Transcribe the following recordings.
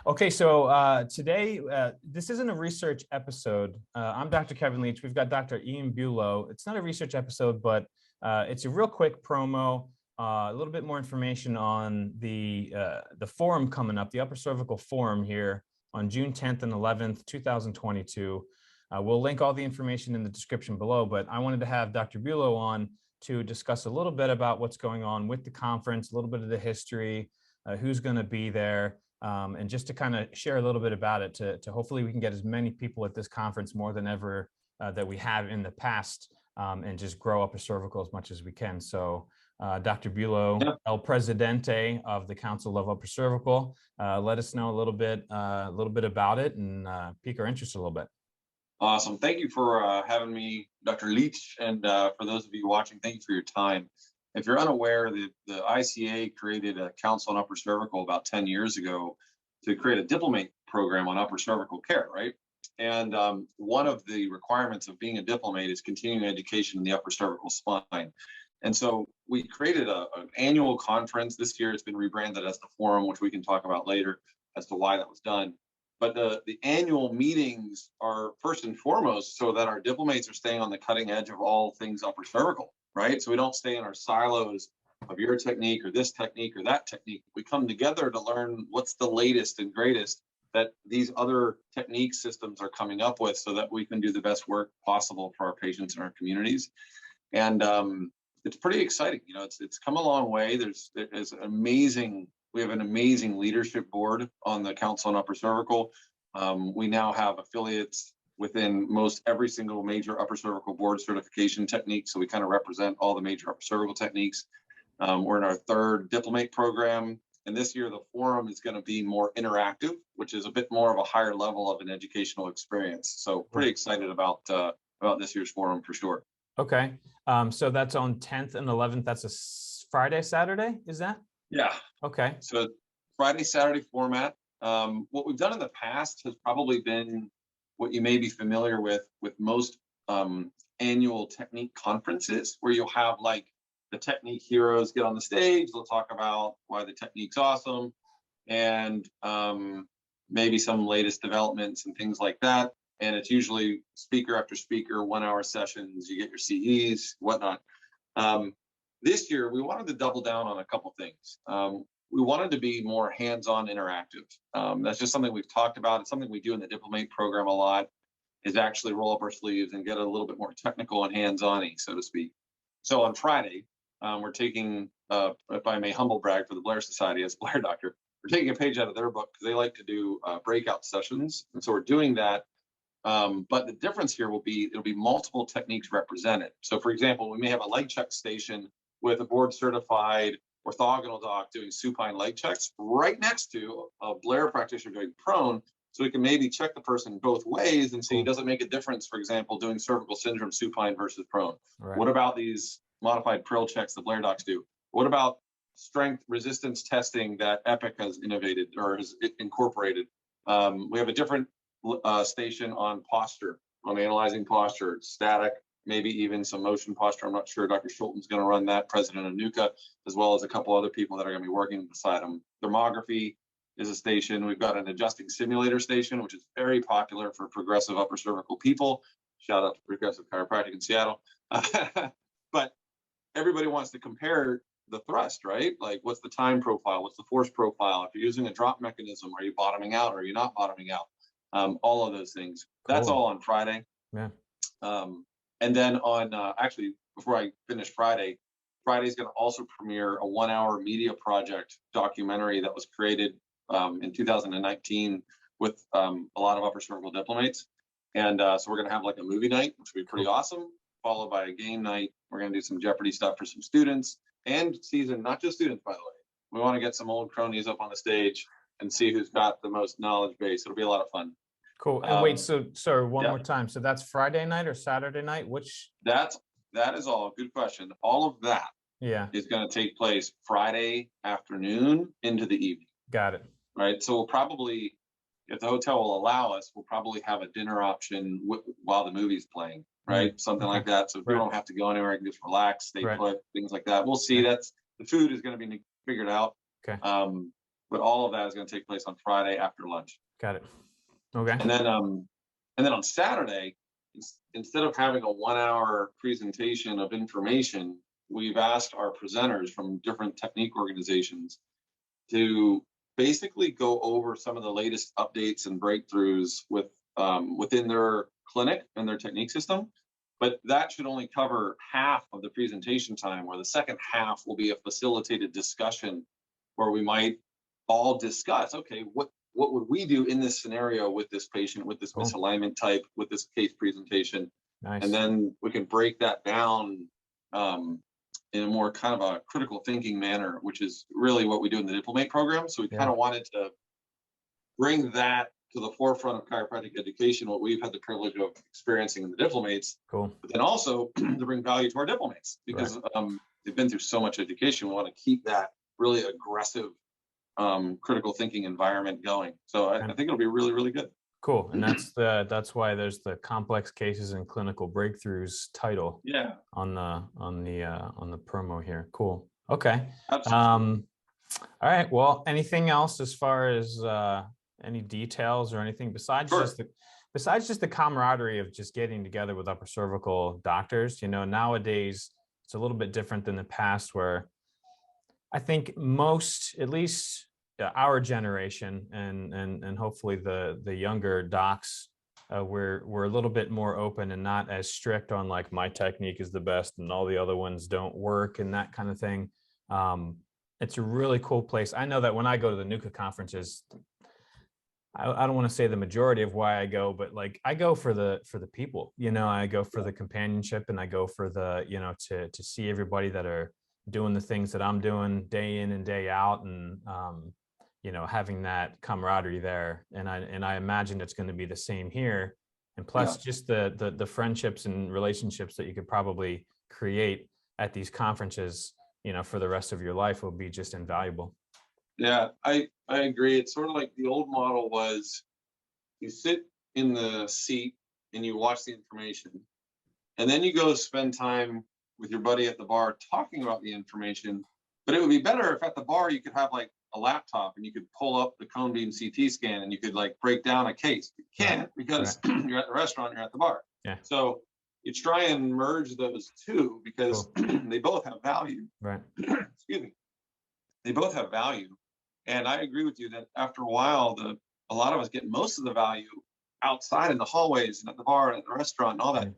Okay, so today, this isn't a research episode. I'm Dr. Kevin Leach. We've got Dr. Ian Bulow. It's not a research episode, but it's a real quick promo, a little bit more information on the forum coming up, the Upper Cervical Forum here on June 10th and 11th, 2022. We'll link all the information in the description below, but I wanted to have Dr. Bulow on to discuss a little bit about what's going on with the conference, a little bit of the history, who's going to be there. And just to kind of share a little bit about it to hopefully we can get as many people at this conference more than ever that we have in the past, and just grow Upper Cervical as much as we can. So Dr. Bulow, El Presidente of the Council of Upper Cervical, let us know a little bit about it and pique our interest a little bit. Awesome. Thank you for having me, Dr. Leach. And for those of you watching, thank you for your time. If you're unaware, the ICA created a council on upper cervical about 10 years ago to create a diplomate program on upper cervical care, right? And one of the requirements of being a diplomate is continuing education in the upper cervical spine. And so we created an annual conference. This year it's been rebranded as the Forum, which we can talk about later as to why that was done. But the annual meetings are first and foremost so that our diplomates are staying on the cutting edge of all things upper cervical, right? So we don't stay in our silos of your technique or this technique or that technique. We come together to learn what's the latest and greatest that these other technique systems are coming up with so that we can do the best work possible for our patients and our communities. And it's pretty exciting. You know, it's come a long way. There's we have an amazing leadership board on the Council on Upper Cervical. We now have affiliates within most every single major upper cervical board certification technique. So we kind of represent all the major upper cervical techniques. We're in our third diplomate program. And this year, the forum is going to be more interactive, which is a bit more of a higher level of an educational experience. So pretty excited about this year's forum for sure. Okay. So that's on 10th and 11th. That's a Friday, Saturday, is that? Yeah. Okay. So Friday, Saturday format. What we've done in the past has probably been what you may be familiar with most annual technique conferences, where you'll have like the technique heroes get on the stage. They'll talk about why the technique's awesome and maybe some latest developments and things like that. And it's usually speaker after speaker, 1 hour sessions. You get your CEs, whatnot. This year, we wanted to double down on a couple things. We wanted to be more hands-on interactive. That's just something we've talked about. It's something we do in the diplomate program a lot, is actually roll up our sleeves and get a little bit more technical and hands-on-y, so to speak. So on Friday, we're taking, if I may humble brag for the Blair Society as Blair Doctor, we're taking a page out of their book because they like to do breakout sessions. And so we're doing that. But the difference here will be, it'll be multiple techniques represented. So for example, we may have a leg check station with a board certified orthogonal doc doing supine leg checks right next to a Blair practitioner doing prone. So we can maybe check the person both ways and see, does it make a difference, for example, doing cervical syndrome supine versus prone? Right. What about these modified Prill checks the Blair docs do? What about strength resistance testing that Epic has innovated or has incorporated? We have a different station on posture, on analyzing posture, static, maybe even some motion posture. I'm not sure. Dr. Schulten's going to run that, President of NUCA, as well as a couple other people that are going to be working beside him. Thermography is a station. We've got an adjusting simulator station, which is very popular for progressive upper cervical people. Shout out to Progressive Chiropractic in Seattle. But everybody wants to compare the thrust, right? Like, what's the time profile? What's the force profile? If you're using a drop mechanism, are you bottoming out or are you not bottoming out? All of those things. Cool. That's all on Friday. Yeah. And then on, actually, before I finish Friday's going to also premiere a 1 hour media project documentary that was created in 2019 with a lot of upper cervical diplomates. And so we're going to have like a movie night, which will be pretty awesome, followed by a game night. We're going to do some Jeopardy stuff for some students and not just students, by the way. We want to get some old cronies up on the stage and see who's got the most knowledge base. It'll be a lot of fun. Cool. And wait, so sorry, one more time. So that's Friday night or Saturday night? Which? That is all. Good question. All of that is going to take place Friday afternoon into the evening. Got it. Right. So we'll probably, if the hotel will allow us, we'll probably have a dinner option while the movie's playing. Right. Something like that. So we don't have to go anywhere. I can just relax, stay put, things like that. We'll see. The food is going to be figured out. Okay. but all of that is going to take place on Friday after lunch. Got it. Okay. And then on Saturday, instead of having a 1-hour presentation of information, we've asked our presenters from different technique organizations to basically go over some of the latest updates and breakthroughs within their clinic and their technique system. But that should only cover half of the presentation time, where the second half will be a facilitated discussion where we might all discuss, okay, what would we do in this scenario with this patient, with this misalignment type, with this case presentation? Nice. And then we can break that down in a more kind of a critical thinking manner, which is really what we do in the Diplomate program. So we kind of wanted to bring that to the forefront of chiropractic education, what we've had the privilege of experiencing in the Diplomates. Cool. But then also to bring value to our Diplomates, because they've been through so much education. We want to keep that really aggressive critical thinking environment going. So I think it'll be really, really good. Cool. And that's why there's the complex cases and clinical breakthroughs title on the promo here. Cool. Okay. Absolutely. All right. Well, anything else as far as any details or anything besides just the camaraderie of just getting together with upper cervical doctors? You know, nowadays it's a little bit different than the past, where I think most, at least our generation and hopefully the younger docs, we're a little bit more open and not as strict on like my technique is the best and all the other ones don't work and that kind of thing. It's a really cool place. I know that when I go to the NUCA conferences, I don't want to say the majority of why I go, but like I go for the people, you know, I go for the companionship, and I go for the, you know, to see everybody that are doing the things that I'm doing day in and day out, and you know, having that camaraderie there. And I imagine it's going to be the same here. And plus just the friendships and relationships that you could probably create at these conferences, you know, for the rest of your life will be just invaluable. Yeah, I agree. It's sort of like the old model was you sit in the seat and you watch the information, and then you go spend time with your buddy at the bar talking about the information. But it would be better if at the bar you could have like a laptop and you could pull up the cone beam CT scan and you could like break down a case. You can't because you're at the restaurant, you're at the bar. Yeah. So you try and merge those two because they both have value. Right. Excuse me. They both have value. And I agree with you that after a while, a lot of us get most of the value outside in the hallways and at the bar and at the restaurant and all that.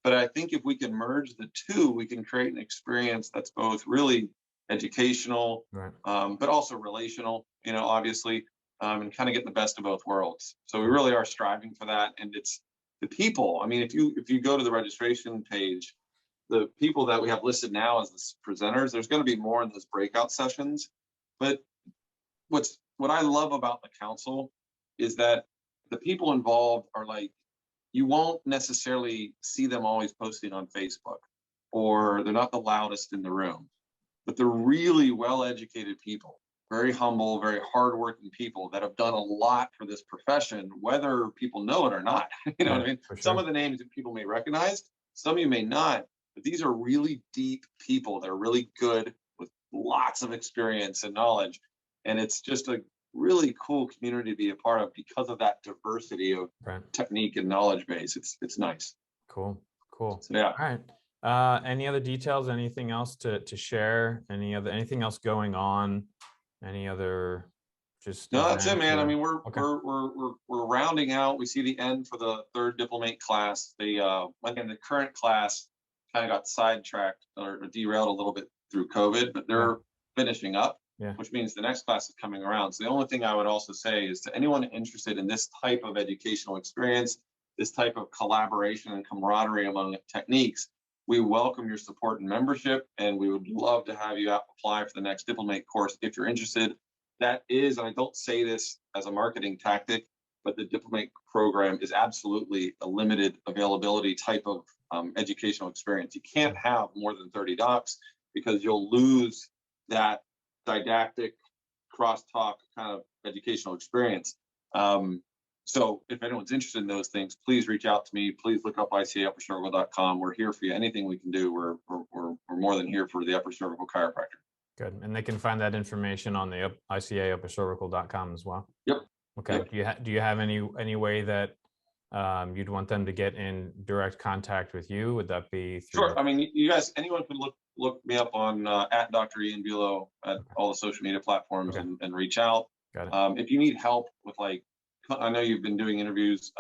But I think if we can merge the two, we can create an experience that's both really educational, but also relational, you know, obviously, and kind of get the best of both worlds. So we really are striving for that. And it's the people. I mean, if you go to the registration page, the people that we have listed now as the presenters, there's going to be more in those breakout sessions. But what I love about the council is that the people involved are like, you won't necessarily see them always posting on Facebook, or they're not the loudest in the room, but they're really well-educated people, very humble, very hardworking people that have done a lot for this profession, whether people know it or not. You know what I mean? For sure. Some of the names that people may recognize, some of you may not, but these are really deep people that are really good with lots of experience and knowledge. And it's just a really cool community to be a part of because of that diversity of technique and knowledge base. It's nice. Cool. So, yeah. All right. Any other details? Anything else to share? Anything else going on? Any other just? No, that's it, man. I mean, we're rounding out. We see the end for the third Diplomate class. The current class kind of got sidetracked or derailed a little bit through COVID, but they're finishing up. Which means the next class is coming around. So the only thing I would also say is to anyone interested in this type of educational experience, this type of collaboration and camaraderie among techniques, we welcome your support and membership, and we would love to have you apply for the next Diplomate course if you're interested. That is, and I don't say this as a marketing tactic, but the Diplomate program is absolutely a limited availability type of educational experience. You can't have more than 30 docs because you'll lose that didactic crosstalk kind of educational experience. So if anyone's interested in those things, please reach out to me. Please look up ICAuppercervical.com. We're here for you. Anything we can do, we're more than here for the upper cervical chiropractor. Good. And they can find that information on the ICA uppercervical.com as well. Yep. Okay. Yep. Do you have any way that you'd want them to get in direct contact with you? Would that be through? Sure. I mean, you guys, anyone can look me up on at Dr. Ian Bulow at all the social media platforms and reach out. Got it. If you need help with, like, I know you've been doing interviews,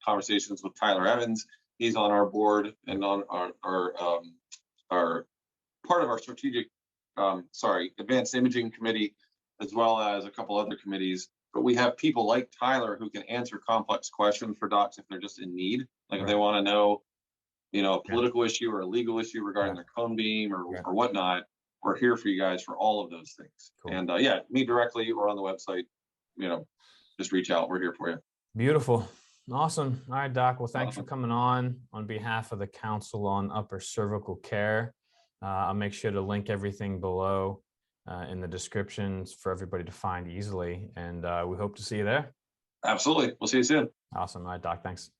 conversations with Tyler Evans. He's on our board and on our part of our strategic, advanced imaging committee, as well as a couple other committees. But we have people like Tyler who can answer complex questions for docs if they're just in need. Like if they want to know, a political issue or a legal issue regarding their cone beam or whatnot, we're here for you guys for all of those things. Cool. And me directly or on the website, just reach out. We're here for you. Beautiful. Awesome. All right, Doc. Well, thanks for coming on behalf of the Council on Upper Cervical Care. I'll make sure to link everything below in the descriptions for everybody to find easily. And we hope to see you there. Absolutely. We'll see you soon. Awesome. All right, Doc. Thanks.